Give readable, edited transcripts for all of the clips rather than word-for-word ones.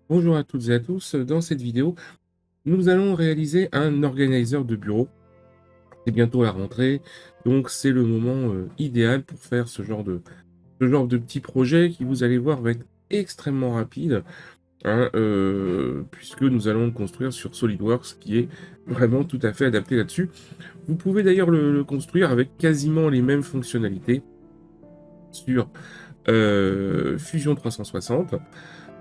Bonjour à toutes et à tous. Dans cette vidéo, nous allons réaliser un organizer de bureau. C'est bientôt la rentrée, donc c'est le moment idéal pour faire ce genre de petit projet qui, vous allez voir, va être extrêmement rapide, hein, puisque nous allons le construire sur SolidWorks, qui est vraiment tout à fait adapté là-dessus. Vous pouvez d'ailleurs le construire avec quasiment les mêmes fonctionnalités sur Fusion 360.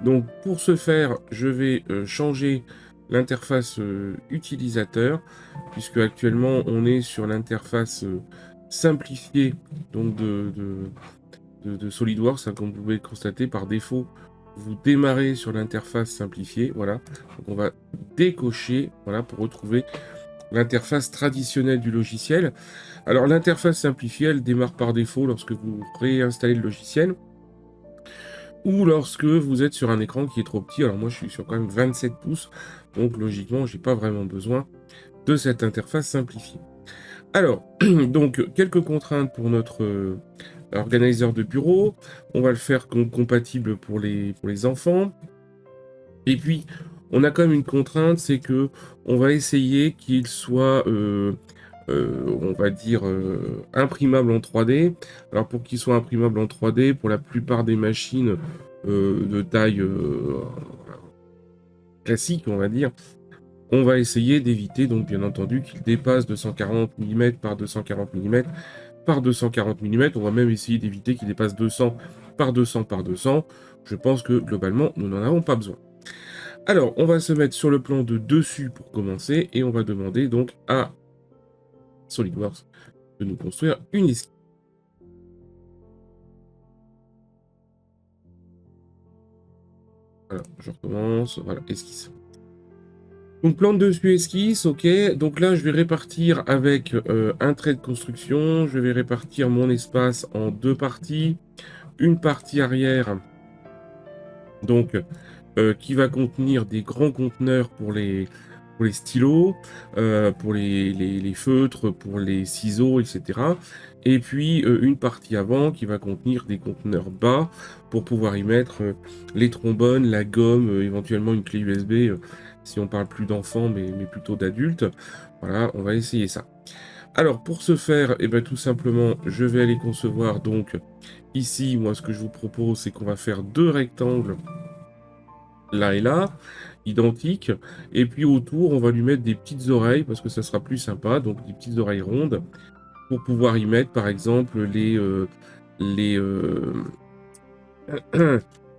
Donc pour ce faire, je vais, changer l'interface, utilisateur, puisque actuellement on est sur l'interface, simplifiée donc de SolidWorks, hein, comme vous pouvez le constater par défaut, vous démarrez sur l'interface simplifiée, voilà. Donc on va décocher, voilà, pour retrouver l'interface traditionnelle du logiciel. Alors l'interface simplifiée, elle démarre par défaut lorsque vous réinstallez le logiciel. Ou lorsque vous êtes sur un écran qui est trop petit. Alors moi, je suis sur quand même 27 pouces, donc logiquement, j'ai pas vraiment besoin de cette interface simplifiée. Alors, donc quelques contraintes pour notre organizer de bureau. On va le faire compatible pour les enfants. Et puis, on a quand même une contrainte, c'est que on va essayer qu'il soit, on va dire, imprimable en 3D. Alors pour qu'il soit imprimable en 3D, pour la plupart des machines de taille classique, on va dire, on va essayer d'éviter, donc bien entendu, qu'il dépasse 240 mm par 240 mm par 240 mm. On va même essayer d'éviter qu'il dépasse 200 par 200 par 200. Je pense que globalement, nous n'en avons pas besoin. Alors, on va se mettre sur le plan de dessus pour commencer et on va demander donc à SolidWorks de nous construire une esquisse. Voilà, je recommence, voilà, esquisse. Donc plan de dessus esquisse, ok. Donc là, je vais répartir avec un trait de construction. Je vais répartir mon espace en deux parties. Une partie arrière, donc qui va contenir des grands conteneurs pour les stylos, pour les feutres, pour les ciseaux, etc. Et puis une partie avant qui va contenir des conteneurs bas pour pouvoir y mettre les trombones, la gomme, éventuellement une clé USB si on parle plus d'enfants mais plutôt d'adultes. Voilà, on va essayer ça. Alors pour ce faire, eh ben, tout simplement, je vais aller concevoir donc ici, moi ce que je vous propose, c'est qu'on va faire deux rectangles là et là, identiques. Et puis autour, on va lui mettre des petites oreilles parce que ça sera plus sympa. Donc des petites oreilles rondes pour pouvoir y mettre, par exemple, les,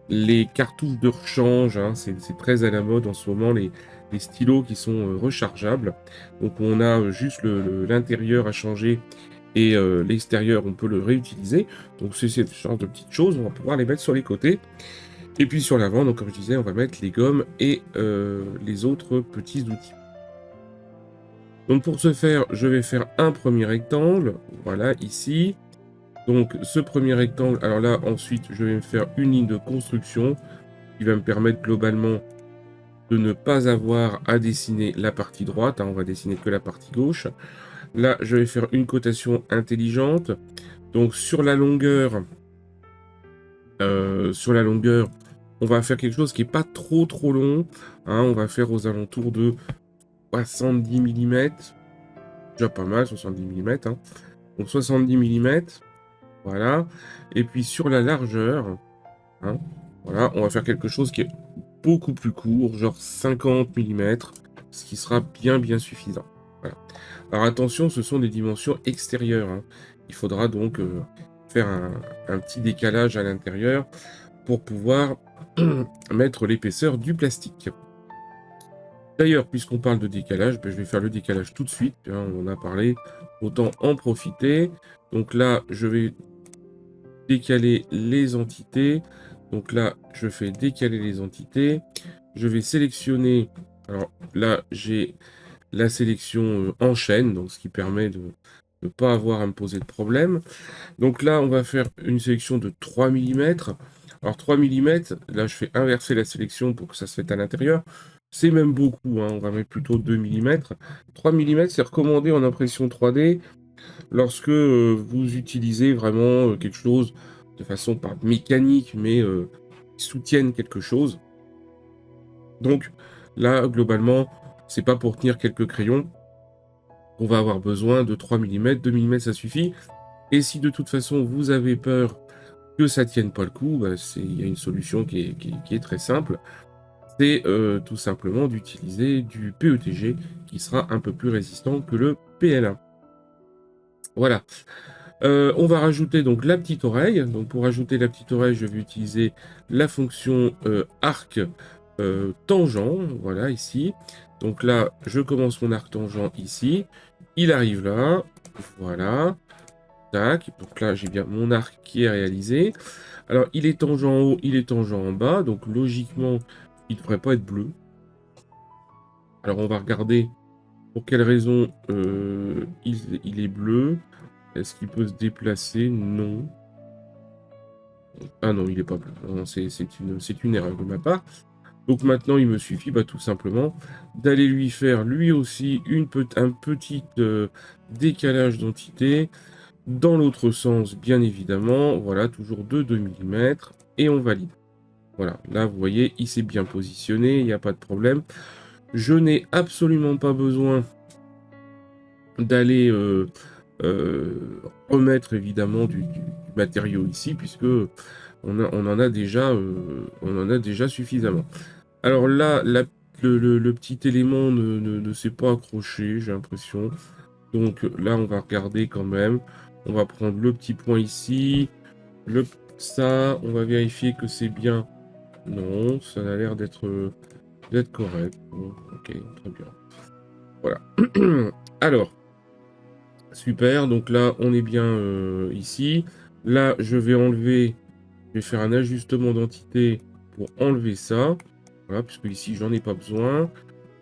les cartouches de rechange, hein. C'est très à la mode en ce moment, les stylos qui sont rechargeables. Donc on a juste l'intérieur à changer et l'extérieur, on peut le réutiliser. Donc c'est ce genre de petites choses, on va pouvoir les mettre sur les côtés. Et puis sur l'avant, donc comme je disais, on va mettre les gommes et les autres petits outils. Donc pour ce faire, je vais faire un premier rectangle, voilà, ici. Donc ce premier rectangle, alors là, ensuite, je vais me faire une ligne de construction qui va me permettre globalement de ne pas avoir à dessiner la partie droite, hein, on va dessiner que la partie gauche. Là, je vais faire une cotation intelligente. Donc sur la longueur, on va faire quelque chose qui est pas trop long, hein, on va faire aux alentours de 70 mm, déjà pas mal, 70 mm, hein. Donc 70 mm, voilà. Et puis sur la largeur, hein, voilà, on va faire quelque chose qui est beaucoup plus court, genre 50 mm, ce qui sera bien suffisant. Voilà. Alors attention, ce sont des dimensions extérieures, hein. Il faudra donc faire un petit décalage à l'intérieur pour pouvoir mettre l'épaisseur du plastique. D'ailleurs, puisqu'on parle de décalage, ben, je vais faire le décalage tout de suite, hein, on en a parlé, autant en profiter. Donc là, je vais décaler les entités. Donc là, je fais décaler les entités. Je vais sélectionner. Alors là, j'ai la sélection en chaîne, donc ce qui permet de ne pas avoir à me poser de problème. Donc là, on va faire une sélection de 3 mm. Alors 3 mm, là je fais inverser la sélection pour que ça se fasse à l'intérieur. C'est même beaucoup, hein, on va mettre plutôt 2 mm. 3 mm, c'est recommandé en impression 3D lorsque vous utilisez vraiment quelque chose de façon pas mécanique, mais qui soutienne quelque chose. Donc là, globalement, c'est pas pour tenir quelques crayons qu'on va avoir besoin de 3 mm, 2 mm ça suffit. Et si de toute façon vous avez peur que ça tienne pas le coup, bah, il y a une solution qui est très simple, c'est tout simplement d'utiliser du PETG qui sera un peu plus résistant que le PLA. Voilà. On va rajouter donc la petite oreille. Donc pour rajouter la petite oreille, je vais utiliser la fonction arc tangent. Voilà, ici. Donc là, je commence mon arc tangent ici. Il arrive là. Voilà. Tac. Donc là, j'ai bien mon arc qui est réalisé. Alors, il est tangent en haut, il est tangent en bas. Donc logiquement, il ne devrait pas être bleu. Alors, on va regarder pour quelle raison il est bleu. Est-ce qu'il peut se déplacer? Non. Ah non, il est pas bleu. Non, c'est une erreur de ma part. Donc maintenant, il me suffit tout simplement d'aller lui faire lui aussi un petit décalage d'entité dans l'autre sens, bien évidemment. Voilà, toujours de 2 mm et on valide. Voilà, là, vous voyez, il s'est bien positionné, il n'y a pas de problème. Je n'ai absolument pas besoin d'aller remettre évidemment du matériau ici, puisque on en a déjà suffisamment. Alors là, le petit élément ne s'est pas accroché, j'ai l'impression. Donc là, on va regarder quand même. On va prendre le petit point ici. Ça, on va vérifier que c'est bien. Non, ça a l'air d'être correct. Bon, ok, très bien. Voilà. Alors, super. Donc là, on est bien ici. Là, je vais faire un ajustement d'entité pour enlever ça. Voilà, puisque ici, j'en ai pas besoin.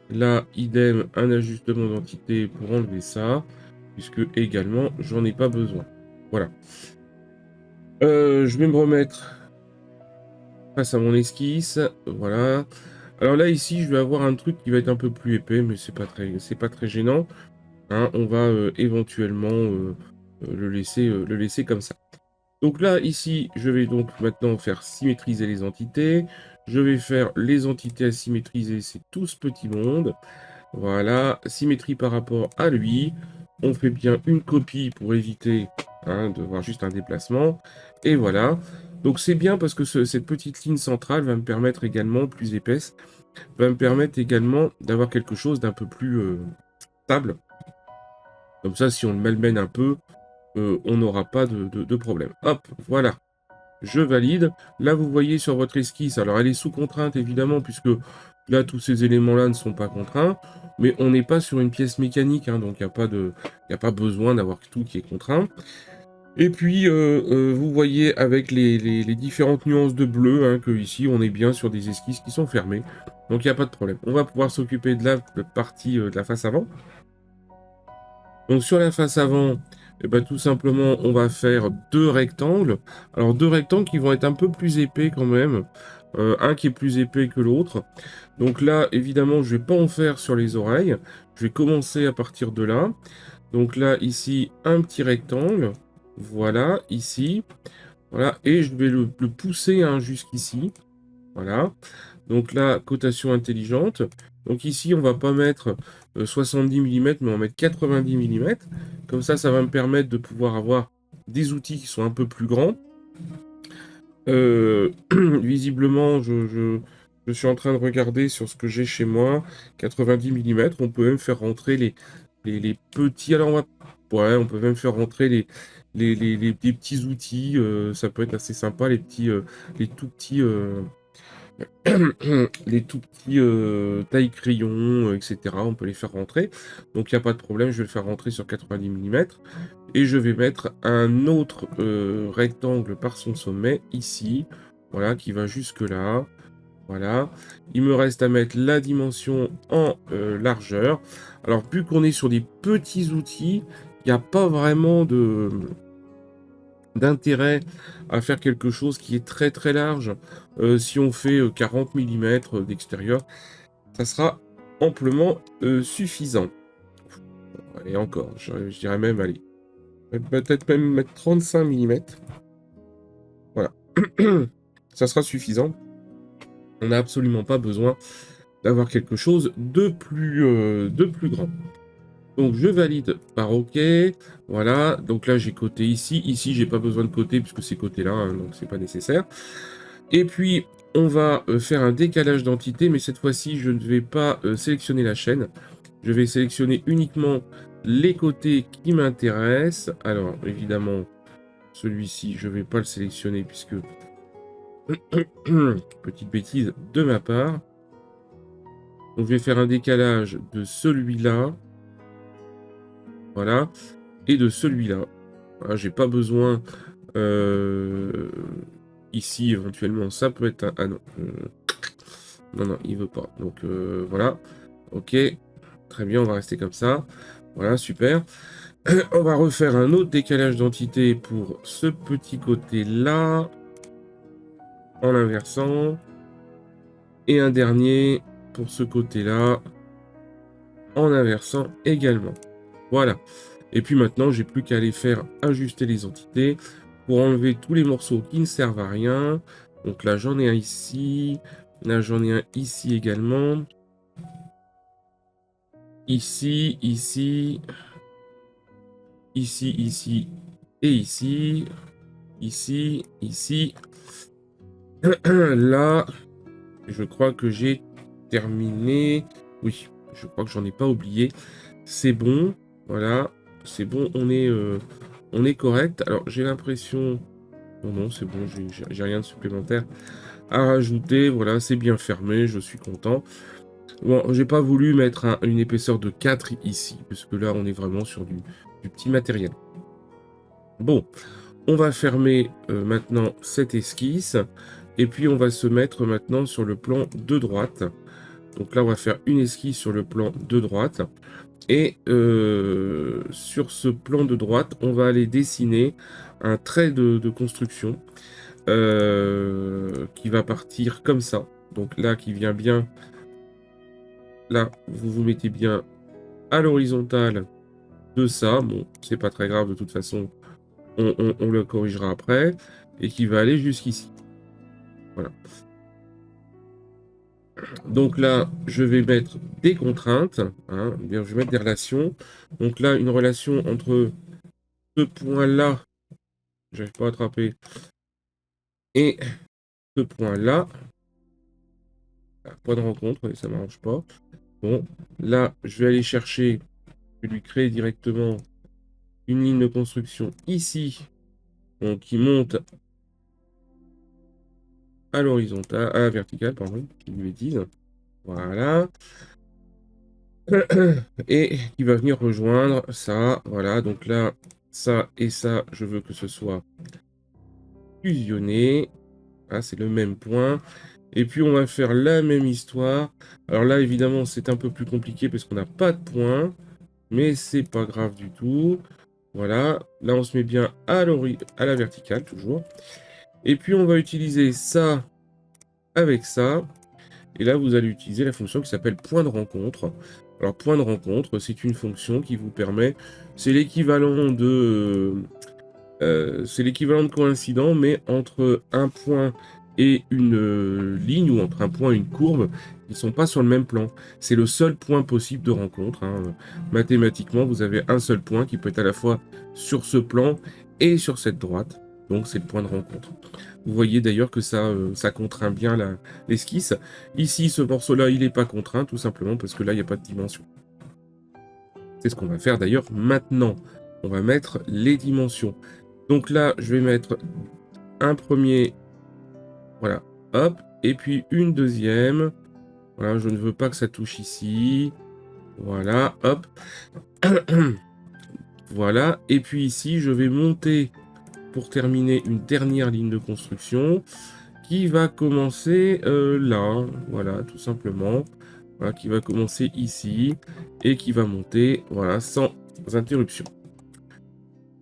Là, idem, un ajustement d'entité pour enlever ça, puisque également, j'en ai pas besoin. Voilà. Je vais me remettre face à mon esquisse. Voilà. Alors là, ici, je vais avoir un truc qui va être un peu plus épais, mais c'est pas très gênant. Hein. On va éventuellement le laisser comme ça. Donc là, ici, je vais donc maintenant faire symétriser les entités. Je vais faire les entités à symétriser, c'est tout ce petit monde. Voilà, symétrie par rapport à lui. On fait bien une copie pour éviter de voir juste un déplacement. Et voilà. Donc c'est bien parce que cette petite ligne centrale va me permettre également, plus épaisse, va me permettre également d'avoir quelque chose d'un peu plus stable. Comme ça, si on le malmène un peu, on n'aura pas de problème. Hop, voilà. Je valide. Là, vous voyez sur votre esquisse, alors elle est sous contrainte évidemment, puisque là, tous ces éléments-là ne sont pas contraints, mais on n'est pas sur une pièce mécanique, hein, donc il n'y a pas besoin d'avoir tout qui est contraint. Et puis, vous voyez avec les différentes nuances de bleu, hein, que ici, on est bien sur des esquisses qui sont fermées, donc il n'y a pas de problème. On va pouvoir s'occuper de la partie de la face avant. Donc sur la face avant, tout simplement, on va faire 2 rectangles. Alors 2 rectangles qui vont être un peu plus épais quand même. Un qui est plus épais que l'autre. Donc là, évidemment, je ne vais pas en faire sur les oreilles. Je vais commencer à partir de là. Donc là, ici, un petit rectangle. Voilà, ici. Voilà, et je vais le pousser jusqu'ici. Voilà. Donc là, cotation intelligente. Donc ici, on va pas mettre 70 mm, mais on va mettre 90 mm. Comme ça va me permettre de pouvoir avoir des outils qui sont un peu plus grands. Visiblement, je suis en train de regarder sur ce que j'ai chez moi. 90 mm, on peut même faire rentrer les petits... Alors, on peut même faire rentrer les petits outils. Ça peut être assez sympa, les tout petits... les tout petits taille crayon, etc. On peut les faire rentrer. Donc il n'y a pas de problème, je vais le faire rentrer sur 90 mm. Et je vais mettre un autre rectangle par son sommet, ici. Voilà, qui va jusque là. Voilà. Il me reste à mettre la dimension en largeur. Alors, vu qu'on est sur des petits outils, il n'y a pas vraiment d'intérêt à faire quelque chose qui est très très large. Si on fait 40 mm d'extérieur, ça sera amplement suffisant. Et encore, je dirais même, allez, peut-être même mettre 35 mm. Voilà. Ça sera suffisant. On n'a absolument pas besoin d'avoir quelque chose de plus grand. Donc je valide par OK. Voilà, donc là j'ai coté ici. Ici, j'ai pas besoin de coter puisque c'est coté là, hein, donc c'est pas nécessaire. Et puis, on va faire un décalage d'entité, mais cette fois-ci, je ne vais pas sélectionner la chaîne. Je vais sélectionner uniquement les côtés qui m'intéressent. Alors, évidemment, celui-ci, je ne vais pas le sélectionner puisque... Petite bêtise de ma part. Donc, je vais faire un décalage de celui-là. Voilà. Et de celui-là. Voilà, j'ai pas besoin... ici, éventuellement, ça peut être un... Ah non. Non, non, il veut pas. Donc, voilà. Ok. Très bien, on va rester comme ça. Voilà, super. On va refaire un autre décalage d'entité pour ce petit côté-là, en inversant. Et un dernier pour ce côté-là, en inversant également. Voilà. Et puis maintenant, j'ai plus qu'à aller faire ajuster les entités pour enlever tous les morceaux qui ne servent à rien. Donc là, j'en ai un ici. Là, j'en ai un ici également. Ici, ici, ici, ici et ici. Ici, ici. Là, je crois que j'ai terminé. Oui, je crois que j'en ai pas oublié. C'est bon. Voilà. C'est bon, on est correct. Alors, j'ai l'impression... Non, non, c'est bon, j'ai rien de supplémentaire à rajouter. Voilà, c'est bien fermé, je suis content. Bon, j'ai pas voulu mettre une épaisseur de 4 ici, parce que là, on est vraiment sur du petit matériel. Bon, on va fermer maintenant cette esquisse, et puis on va se mettre maintenant sur le plan de droite. Donc là, on va faire une esquisse sur le plan de droite, et sur ce plan de droite, on va aller dessiner un trait de construction qui va partir comme ça. Donc là, qui vient bien, là, vous vous mettez bien à l'horizontale de ça. Bon, c'est pas très grave, de toute façon, on le corrigera après, et qui va aller jusqu'ici. Voilà. Donc là, je vais mettre des contraintes, hein, bien, je vais mettre des relations. Donc là, une relation entre ce point-là, j'arrive pas à attraper, et ce point-là, point de rencontre, et ça ne m'arrange pas. Bon, là, je vais aller chercher, je vais lui créer directement une ligne de construction ici, donc qui monte à l'horizontale, à la verticale, pardon, je dis une bêtise. Voilà. Et qui va venir rejoindre ça. Voilà, donc là, ça et ça, je veux que ce soit fusionné. Ah, c'est le même point. Et puis, on va faire la même histoire. Alors là, évidemment, c'est un peu plus compliqué parce qu'on n'a pas de point. Mais c'est pas grave du tout. Voilà. Là, on se met bien à la verticale, toujours. Et puis, on va utiliser ça avec ça. Et là, vous allez utiliser la fonction qui s'appelle point de rencontre. Alors, point de rencontre, c'est une fonction qui vous permet... C'est l'équivalent de coïncident, mais entre un point et une ligne, ou entre un point et une courbe, ils ne sont pas sur le même plan. C'est le seul point possible de rencontre, hein. Mathématiquement, vous avez un seul point qui peut être à la fois sur ce plan et sur cette droite. Donc, c'est le point de rencontre. Vous voyez d'ailleurs que ça contraint bien l'esquisse. Ici, ce morceau-là, il n'est pas contraint, tout simplement parce que là, il n'y a pas de dimension. C'est ce qu'on va faire d'ailleurs maintenant. On va mettre les dimensions. Donc là, je vais mettre un premier, voilà, hop, et puis une deuxième. Voilà, je ne veux pas que ça touche ici. Voilà, hop. Voilà, et puis ici, je vais monter pour terminer une dernière ligne de construction qui va commencer là, voilà, tout simplement. Voilà, qui va commencer ici et qui va monter, voilà, sans interruption.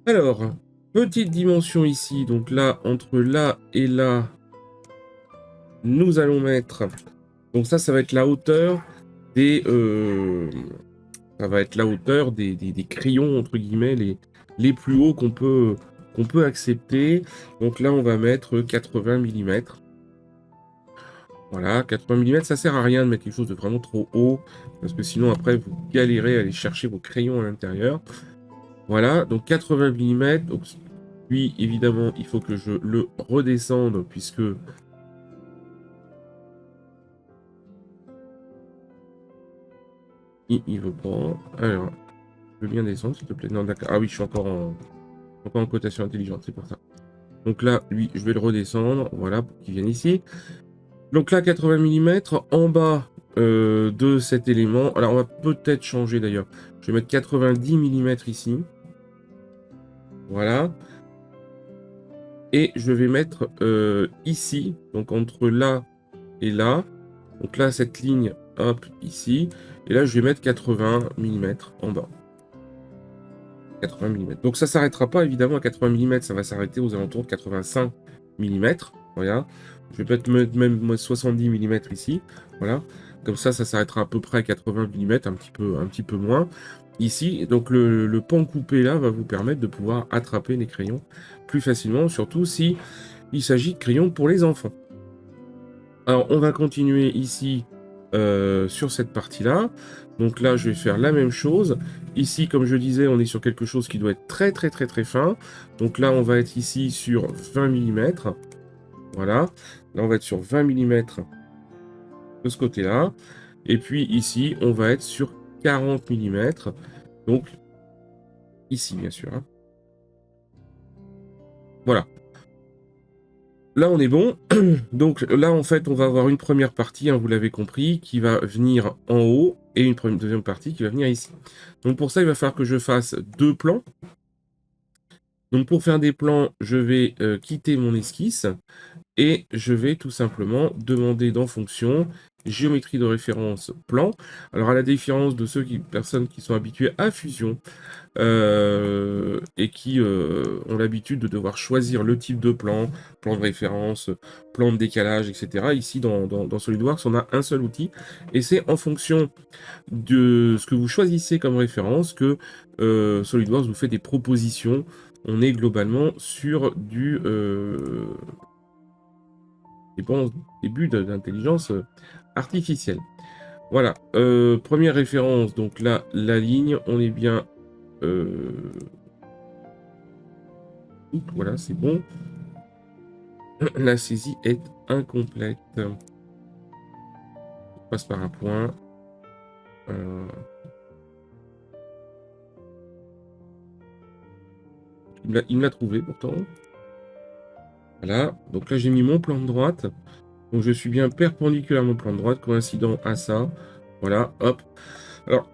Alors, petite dimension ici, donc là, entre là et là, nous allons mettre... Donc ça va être la hauteur des... ça va être la hauteur des crayons, entre guillemets, les plus hauts qu'on peut accepter. Donc là, on va mettre 80 mm. Voilà, 80 millimètres, ça sert à rien de mettre quelque chose de vraiment trop haut, parce que sinon après vous galérez à aller chercher vos crayons à l'intérieur. Voilà, donc 80 millimètres. Donc lui, évidemment, il faut que je le redescende, puisque il veut pas. Alors, je veux bien descendre, s'il te plaît. Non, d'accord. Ah oui, je suis encore en cotation intelligente, c'est pour ça. Donc là, lui, je vais le redescendre, voilà, pour qu'il vienne ici. Donc là, 80 millimètres en bas de cet élément. Alors, on va peut-être changer d'ailleurs. Je vais mettre 90 millimètres ici. Voilà. Et je vais mettre ici, donc entre là et là. Donc là, cette ligne, hop, ici. Et là, je vais mettre 80 millimètres en bas. 80 millimètres. Donc ça s'arrêtera pas, évidemment, à 80 millimètres. Ça va s'arrêter aux alentours de 85 millimètres. Voilà. Je vais peut-être mettre même 70 millimètres ici. Voilà. Comme ça s'arrêtera à peu près à 80 millimètres, un petit peu moins. Ici, donc le pan coupé là va vous permettre de pouvoir attraper les crayons plus facilement, surtout si il s'agit de crayons pour les enfants. Alors, on va continuer ici sur cette partie-là. Donc là, je vais faire la même chose. Ici, comme je disais, on est sur quelque chose qui doit être très très très très fin. Donc là, on va être ici sur 20 millimètres. Voilà. Là, on va être sur 20 millimètres de ce côté-là. Et puis ici, on va être sur 40 millimètres. Donc ici, bien sûr, hein. Voilà. Là, on est bon. Donc là, en fait, on va avoir une première partie, hein, vous l'avez compris, qui va venir en haut et une deuxième partie qui va venir ici. Donc pour ça, il va falloir que je fasse deux plans. Donc pour faire des plans, je vais quitter mon esquisse et je vais tout simplement demander dans fonction géométrie de référence plan. Alors à la différence de personnes qui sont habituées à Fusion, et qui ont l'habitude de devoir choisir le type de plan, plan de référence, plan de décalage, etc. Ici, dans SolidWorks, on a un seul outil, et c'est en fonction de ce que vous choisissez comme référence que SolidWorks vous fait des propositions. On est globalement sur des bons débuts d'intelligence artificielle. Voilà, première référence, donc là, la ligne, on est bien... Voilà, c'est bon. La saisie est incomplète. On passe par un point. Euh, il me l'a trouvé pourtant. Voilà. Donc là, j'ai mis mon plan de droite. Donc je suis bien perpendiculaire à mon plan de droite, coïncident à ça. Voilà, hop. Alors,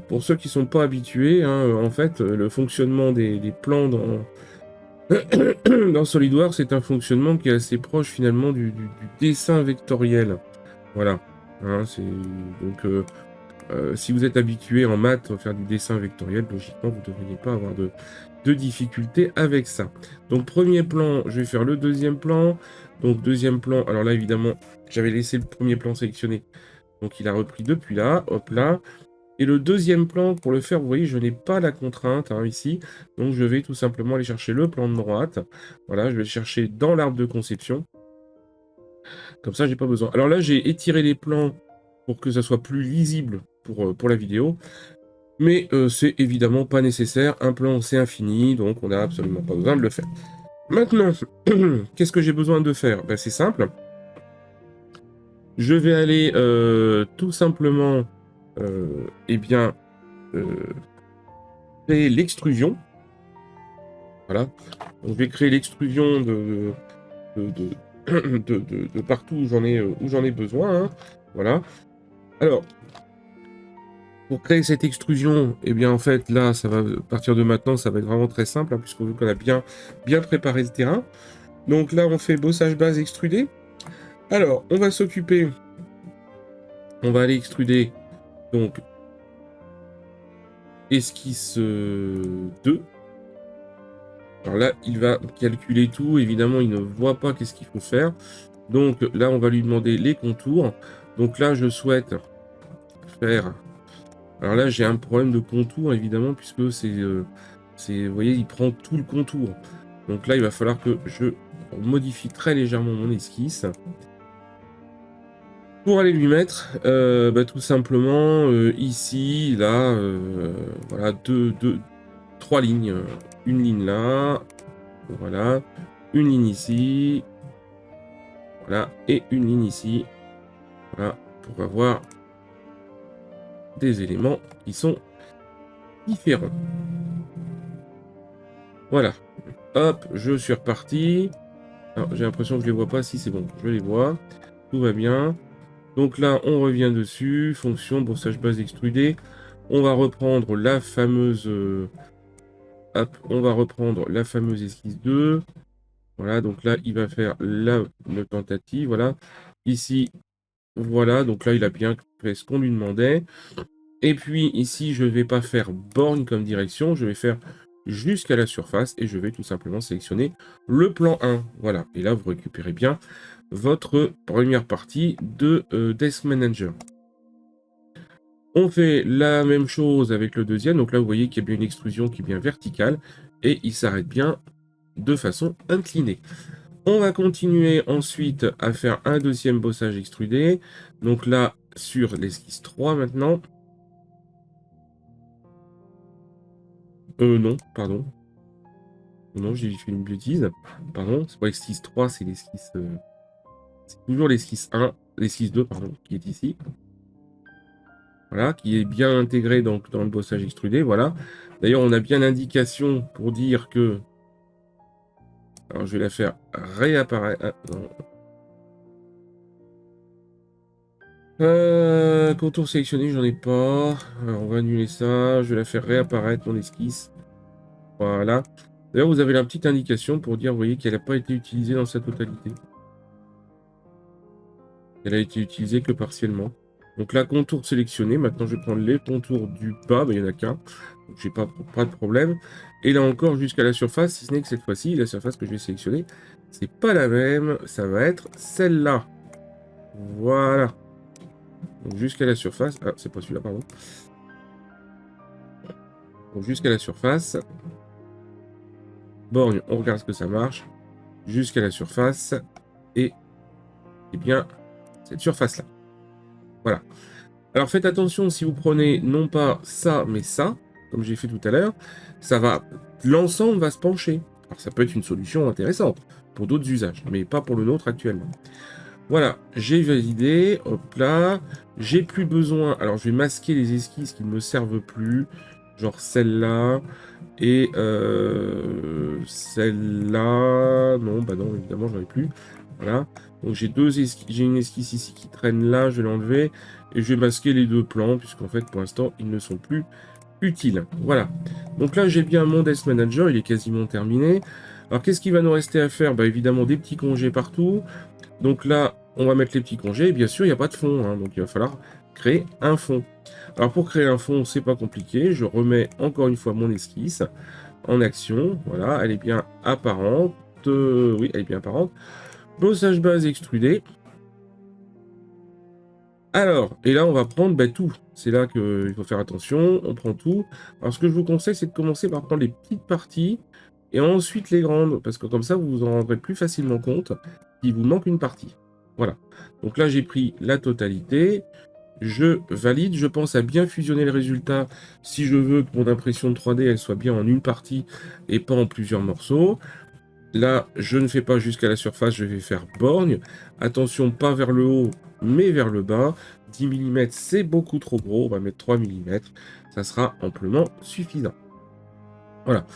pour ceux qui ne sont pas habitués, hein, en fait, le fonctionnement des plans dans SolidWorks, c'est un fonctionnement qui est assez proche finalement du dessin vectoriel. Voilà. Hein, donc, si vous êtes habitué en maths à faire du dessin vectoriel, logiquement, vous ne devriez pas avoir de difficultés avec ça. Donc, premier plan, je vais faire le deuxième plan. Donc, deuxième plan, alors là, évidemment, j'avais laissé le premier plan sélectionné. Donc, il a repris depuis là, hop là. Et le deuxième plan, pour le faire, vous voyez, je n'ai pas la contrainte hein, ici. Donc, je vais tout simplement aller chercher le plan de droite. Voilà, je vais le chercher dans l'arbre de conception. Comme ça, j'ai pas besoin. Alors là, j'ai étiré les plans pour que ça soit plus lisible pour la vidéo. Mais c'est évidemment pas nécessaire. Un plan, c'est infini, donc on n'a absolument pas besoin de le faire. Maintenant, qu'est-ce que j'ai besoin de faire? Ben, c'est simple. Je vais aller tout simplement eh bien, créer l'extrusion. Voilà. Donc, je vais créer l'extrusion de, de partout où j'en ai besoin. Hein. Voilà. Alors, pour créer cette extrusion, eh bien en fait là, ça va à partir de maintenant, ça va être vraiment très simple, hein, puisqu'on veut qu'on a bien préparé le terrain. Donc là, on fait bossage base extrudé. Alors, on va s'occuper, on va aller extruder donc esquisse 2. Alors là, il va calculer tout. Évidemment, il ne voit pas qu'est-ce qu'il faut faire. Donc là, on va lui demander les contours. Donc là, je souhaite faire... Alors là, j'ai un problème de contour, évidemment, puisque c'est... vous voyez, il prend tout le contour. Donc là, il va falloir que je modifie très légèrement mon esquisse. Pour aller lui mettre, tout simplement, ici, là, voilà, 3 lignes, 1 ligne là, voilà, une ligne ici, voilà, et une ligne ici, voilà, pour avoir des éléments qui sont différents. Voilà, hop, je suis reparti. Alors, j'ai l'impression que je les vois pas. Si, c'est bon, je les vois. Tout va bien. Donc là, on revient dessus. Fonction, brossage base extrudé. On va reprendre la fameuse... hop, on va reprendre la fameuse esquisse 2. Voilà, donc là, il va faire une tentative. Voilà. Ici, voilà. Donc là, il a bien fait ce qu'on lui demandait. Et puis ici, je ne vais pas faire borne comme direction. Je vais faire jusqu'à la surface. Et je vais tout simplement sélectionner le plan 1. Voilà. Et là, vous récupérez bien votre première partie de Desk Manager. On fait la même chose avec le deuxième. Donc là, vous voyez qu'il y a bien une extrusion qui est bien verticale. Et il s'arrête bien de façon inclinée. On va continuer ensuite à faire un deuxième bossage extrudé. Donc là, sur l'esquisse 3 maintenant. Non, pardon. Non, j'ai fait une bêtise. Pardon, c'est pas l'esquisse 3, c'est l'esquisse... c'est toujours l'esquisse 1, l'esquisse 2, pardon, qui est ici. Voilà, qui est bien intégré donc dans le bossage extrudé, voilà. D'ailleurs, on a bien l'indication pour dire que... Alors, je vais la faire réapparaître. Ah, non. Contour sélectionné, j'en ai pas. Alors, on va annuler ça. Je vais la faire réapparaître, mon esquisse. Voilà. D'ailleurs, vous avez la petite indication pour dire, vous voyez, qu'elle n'a pas été utilisée dans sa totalité. Elle a été utilisée que partiellement. Donc là, contour sélectionné. Maintenant, je vais prendre les contours du bas. Il n'y en a qu'un. Donc, j'ai pas de problème. Et là encore, jusqu'à la surface, si ce n'est que cette fois-ci, la surface que je vais sélectionner, c'est pas la même. Ça va être celle-là. Voilà. Donc jusqu'à la surface. Ah, c'est pas celui-là, pardon. Donc jusqu'à la surface. Borgne, on regarde ce que ça marche. Jusqu'à la surface. Et, eh bien, cette surface-là. Voilà. Alors faites attention, si vous prenez non pas ça, mais ça, comme j'ai fait tout à l'heure, l'ensemble va se pencher. Alors ça peut être une solution intéressante pour d'autres usages, mais pas pour le nôtre actuellement. Voilà, j'ai validé, hop là, j'ai plus besoin, alors je vais masquer les esquisses qui ne me servent plus, genre celle-là, et celle-là, non, bah non, évidemment j'en ai plus, voilà. Donc j'ai une esquisse ici qui traîne là, je vais l'enlever, et je vais masquer les deux plans, puisqu'en fait pour l'instant ils ne sont plus utiles. Voilà, donc là j'ai bien mon Desk Manager, il est quasiment terminé. Alors qu'est-ce qu'il va nous rester à faire? Bah évidemment des petits congés partout. Donc là, on va mettre les petits congés. Et bien sûr, il n'y a pas de fond, hein, donc il va falloir créer un fond. Alors pour créer un fond, c'est pas compliqué. Je remets encore une fois mon esquisse en action. Voilà, elle est bien apparente. Oui, elle est bien apparente. Bossage base extrudé. Alors, et là, on va prendre tout. C'est là qu'il faut faire attention. On prend tout. Alors, ce que je vous conseille, c'est de commencer par prendre les petites parties et ensuite les grandes. Parce que comme ça, vous vous en rendrez plus facilement compte qu'il vous manque une partie. Voilà. Donc là, j'ai pris la totalité. Je valide. Je pense à bien fusionner le résultat si je veux que mon impression de 3D, elle soit bien en une partie et pas en plusieurs morceaux. Là, je ne fais pas jusqu'à la surface, je vais faire borgne. Attention, pas vers le haut, mais vers le bas. 10 mm, c'est beaucoup trop gros. On va mettre 3 mm. Ça sera amplement suffisant. Voilà.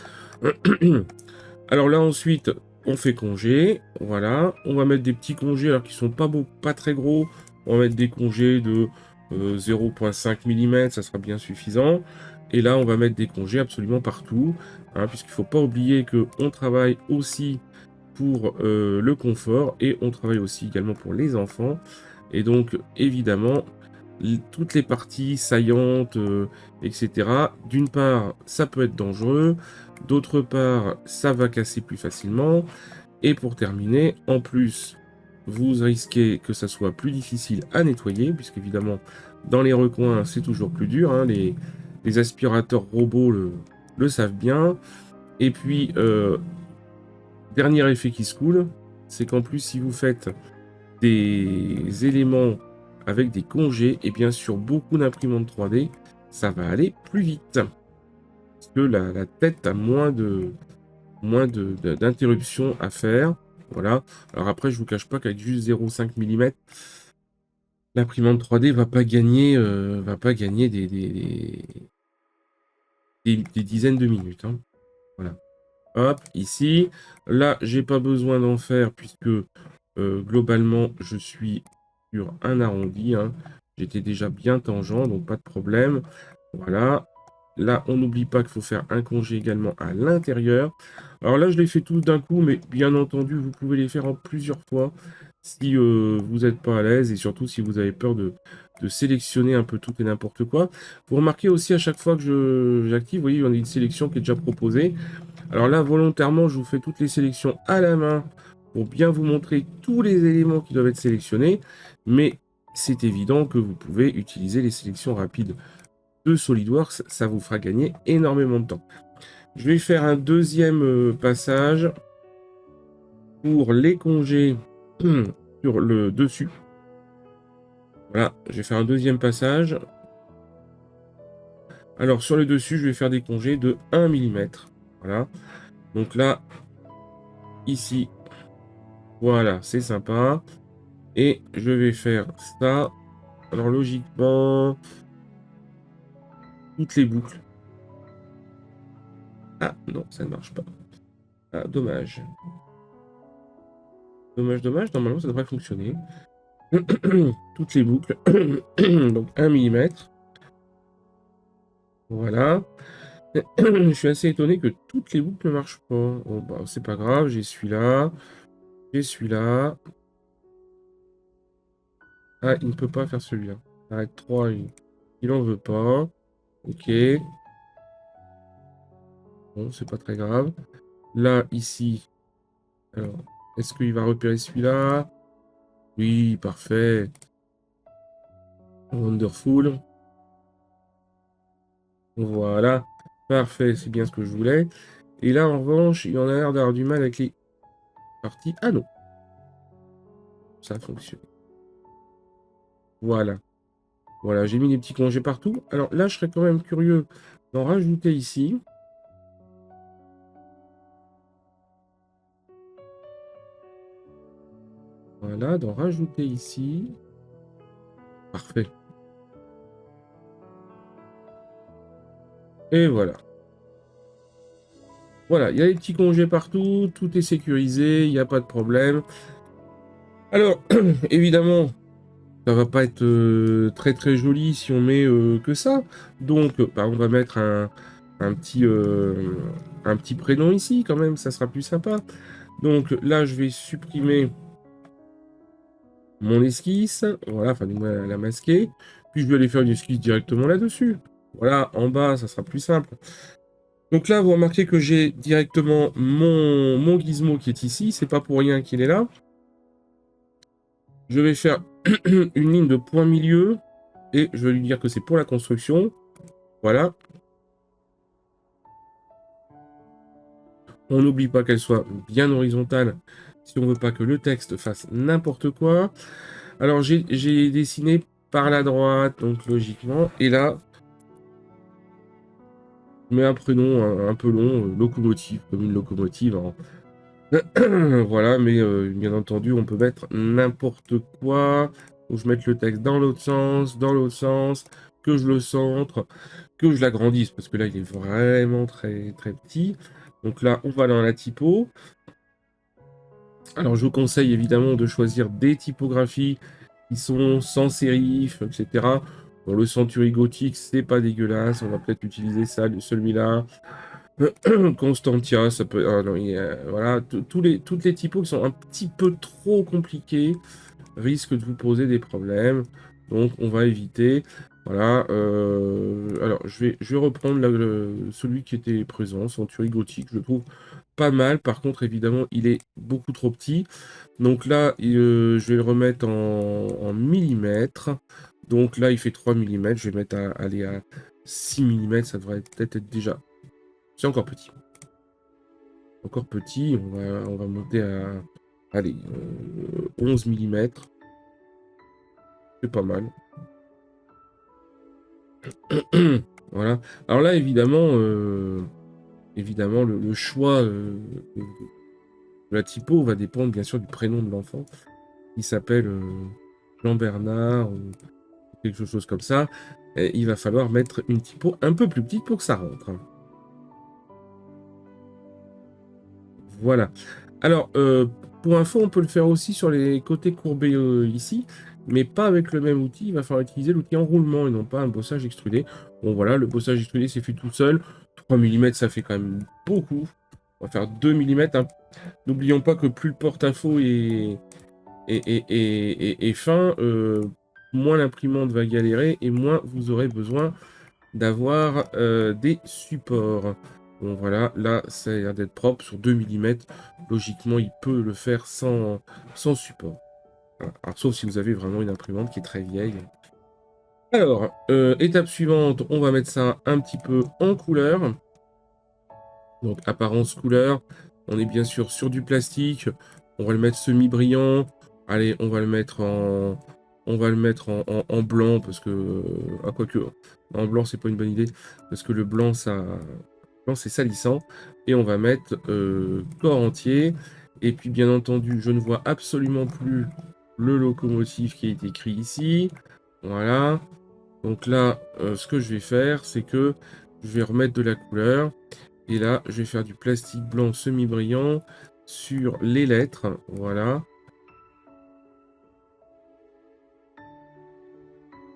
Alors là, ensuite, on fait congé. Voilà. On va mettre des petits congés, alors qui sont pas très gros. On va mettre des congés de 0,5 mm. Ça sera bien suffisant. Et là, on va mettre des congés absolument partout. Hein, puisqu'il ne faut pas oublier qu'on travaille aussi pour le confort et on travaille aussi également pour les enfants. Et donc, évidemment, toutes les parties saillantes, etc. D'une part, ça peut être dangereux. D'autre part, ça va casser plus facilement. Et pour terminer, en plus, vous risquez que ça soit plus difficile à nettoyer, puisqu'évidemment, dans les recoins, c'est toujours plus dur. Hein, les aspirateurs robots le savent bien. Et puis, dernier effet qui se coule, c'est qu'en plus, si vous faites des éléments avec des congés, et bien sur beaucoup d'imprimantes 3D, ça va aller plus vite. Parce que la tête a d'interruptions à faire. Voilà. Alors après, je vous cache pas qu'avec juste 0,5 mm, l'imprimante 3D va pas gagner des dizaines de minutes, hein. Voilà. Hop, ici. Là, j'ai pas besoin d'en faire puisque globalement, je suis sur un arrondi, hein. J'étais déjà bien tangent, donc pas de problème. Voilà. Là, on n'oublie pas qu'il faut faire un congé également à l'intérieur. Alors là, je les fais tous d'un coup, mais bien entendu, vous pouvez les faire en plusieurs fois si vous n'êtes pas à l'aise et surtout si vous avez peur de sélectionner un peu tout et n'importe quoi. Vous remarquez aussi à chaque fois que j'active, vous voyez, on a une sélection qui est déjà proposée. Alors là, volontairement, je vous fais toutes les sélections à la main pour bien vous montrer tous les éléments qui doivent être sélectionnés. Mais c'est évident que vous pouvez utiliser les sélections rapides de SolidWorks. Ça vous fera gagner énormément de temps. Je vais faire un deuxième passage pour les congés sur le dessus. Voilà, je vais faire un deuxième passage. Alors, sur le dessus, je vais faire des congés de 1 mm. Voilà. Donc là, ici, voilà, c'est sympa. Et je vais faire ça. Alors, logiquement, toutes les boucles. Ah, non, ça ne marche pas. Ah, dommage. Dommage, dommage. Normalement, ça devrait fonctionner. Toutes les boucles. Donc, 1 mm. Voilà. Je suis assez étonné que toutes les boucles ne marchent pas. Bon, bah, c'est pas grave, j'ai celui-là. J'ai celui-là. Ah, il ne peut pas faire celui-là. Arrête 3, il en veut pas. Ok. Bon, c'est pas très grave. Là, ici. Alors, est-ce qu'il va repérer celui-là? Oui, parfait. Wonderful. Voilà. Parfait, c'est bien ce que je voulais. Et là, en revanche, il en a l'air d'avoir du mal avec les parties. Ah non. Ça a fonctionné. Voilà. Voilà, j'ai mis des petits congés partout. Alors là, je serais quand même curieux d'en rajouter ici. Voilà, d'en rajouter ici. Parfait. Et voilà. Voilà, il y a les petits congés partout, tout est sécurisé, il n'y a pas de problème. Alors, évidemment, ça va pas être très très joli si on met que ça. Donc, bah, on va mettre un petit prénom ici quand même, ça sera plus sympa. Donc là, je vais supprimer mon esquisse. Voilà, enfin, du moins la masquer. Puis je vais aller faire une esquisse directement là-dessus. Voilà, en bas, ça sera plus simple. Donc là, vous remarquez que j'ai directement mon gizmo qui est ici. C'est pas pour rien qu'il est là. Je vais faire une ligne de point milieu. Et je vais lui dire que c'est pour la construction. Voilà. On n'oublie pas qu'elle soit bien horizontale si on veut pas que le texte fasse n'importe quoi. Alors, j'ai dessiné par la droite, donc logiquement. Et là, je mets un prénom un peu long, locomotive, comme une locomotive, hein. Voilà, mais bien entendu, on peut mettre n'importe quoi. Faut que je mette le texte dans l'autre sens, que je le centre, que je l'agrandisse, parce que là, il est vraiment très, très petit. Donc là, on va dans la typo. Alors, je vous conseille évidemment de choisir des typographies qui sont sans sérif, etc. Bon, le Century Gothic, c'est pas dégueulasse. On va peut-être utiliser ça, celui-là. Constantia, ça peut. Ah non, voilà, toutes les typos qui sont un petit peu trop compliquées risquent de vous poser des problèmes. Donc, on va éviter. Voilà. Alors, je vais reprendre celui qui était présent, Century Gothic. Je le trouve pas mal. Par contre, évidemment, il est beaucoup trop petit. Donc là, je vais le remettre en millimètres. Donc là, il fait 3 mm. Je vais mettre aller à 6 mm. Ça devrait peut-être être déjà. C'est encore petit. Encore petit. On va monter à allez, 11 mm. c'est pas mal. Voilà. Alors là, évidemment, le choix de la typo va dépendre bien sûr du prénom de l'enfant, qui s'appelle Jean-Bernard ou quelque chose comme ça. Et il va falloir mettre une typo un peu plus petite pour que ça rentre. Voilà. Alors, pour info, on peut le faire aussi sur les côtés courbés ici, mais pas avec le même outil. Il va falloir utiliser l'outil enroulement et non pas un bossage extrudé. Bon, voilà, le bossage extrudé, c'est fait tout seul. 3 mm, ça fait quand même beaucoup. On va faire 2 mm. Hein. N'oublions pas que plus le porte-info est fin, moins l'imprimante va galérer et moins vous aurez besoin d'avoir des supports. Bon voilà, là ça a l'air d'être propre sur 2 mm. Logiquement, il peut le faire sans support. Voilà. Alors, sauf si vous avez vraiment une imprimante qui est très vieille. Alors, étape suivante, on va mettre ça un petit peu en couleur. Donc apparence couleur. On est bien sûr sur du plastique. On va le mettre semi-brillant. Allez, on va le mettre en blanc parce que quoique en blanc c'est pas une bonne idée parce que le blanc c'est salissant et on va mettre corps entier et puis bien entendu je ne vois absolument plus le locomotive qui est écrit ici. Voilà. Donc là ce que je vais faire c'est que je vais remettre de la couleur. Et là, je vais faire du plastique blanc semi-brillant sur les lettres. Voilà.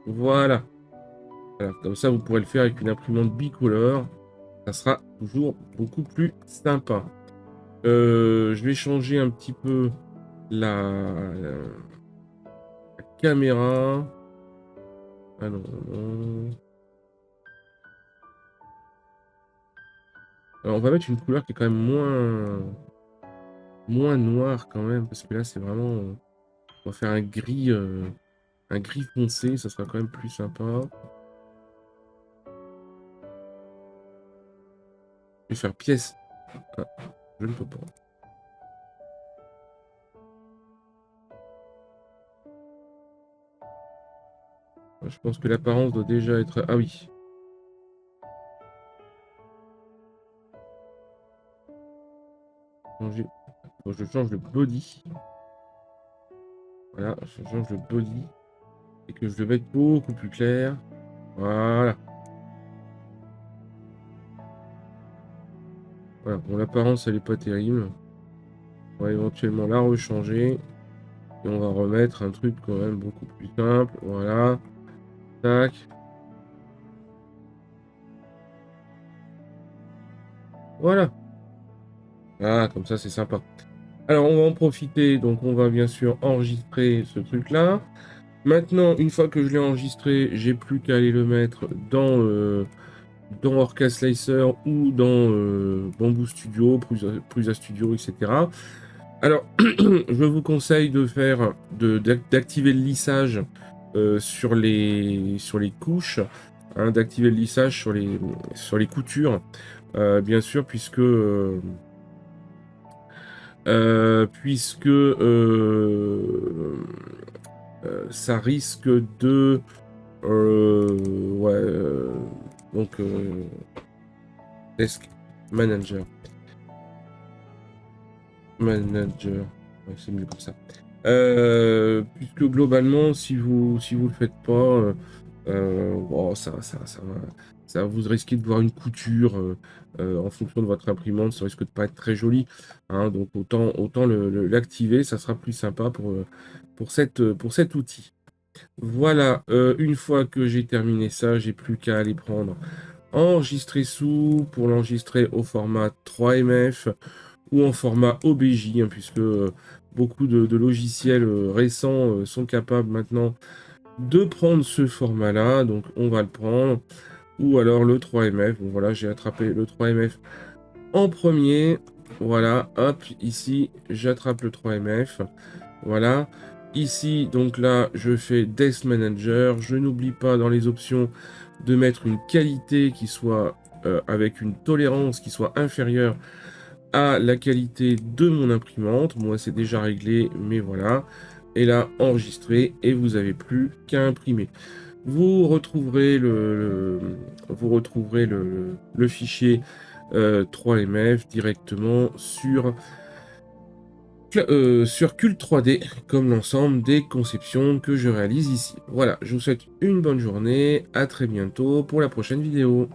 Voilà. Voilà. Comme ça, vous pourrez le faire avec une imprimante bicolore. Ça sera toujours beaucoup plus sympa. Je vais changer un petit peu la caméra. Ah non, non. Alors, on va mettre une couleur qui est quand même moins noire quand même. Parce que là, c'est vraiment... on va faire un gris foncé. Ça sera quand même plus sympa. Je vais faire pièce. Ah, je ne peux pas. Je pense que l'apparence doit déjà être... Ah oui. Je change le body. Voilà, je change le body. Et que je le mette beaucoup plus clair. Voilà. Voilà. Bon, l'apparence, elle est pas terrible. On va éventuellement la rechanger. Et on va remettre un truc quand même beaucoup plus simple. Voilà. Tac. Voilà. Ah, comme ça, c'est sympa. Alors, on va en profiter. Donc, on va bien sûr enregistrer ce truc-là. Maintenant, une fois que je l'ai enregistré, j'ai plus qu'à aller le mettre dans Orca Slicer ou dans Bamboo Studio, Prusa Studio, etc. Alors, je vous conseille d'activer le lissage sur les couches, hein, d'activer le lissage sur les coutures, bien sûr, puisque ça risque de... ouais, donc, Desk Manager. Ouais, c'est mieux comme ça. Puisque globalement, si vous le faites pas, bon, vous risquez de voir une couture en fonction de votre imprimante, ça risque de pas être très joli. Hein, donc autant l'activer, ça sera plus sympa pour cet outil. Voilà, une fois que j'ai terminé ça, j'ai plus qu'à aller prendre enregistrer sous pour l'enregistrer au format 3MF ou en format OBJ, hein, puisque beaucoup de logiciels récents sont capables maintenant de prendre ce format-là, donc on va le prendre, ou alors le 3MF. Bon voilà, j'ai attrapé le 3MF en premier, voilà, hop, ici, j'attrape le 3MF, voilà. Ici, donc là, je fais Desk Manager. Je n'oublie pas dans les options de mettre une qualité qui soit avec une tolérance qui soit inférieure à la qualité de mon imprimante. Moi, c'est déjà réglé, mais voilà. est là enregistré et vous n'avez plus qu'à imprimer. Vous retrouverez le fichier 3MF directement sur Cult 3D, comme l'ensemble des conceptions que je réalise ici. Voilà, je vous souhaite une bonne journée, à très bientôt pour la prochaine vidéo.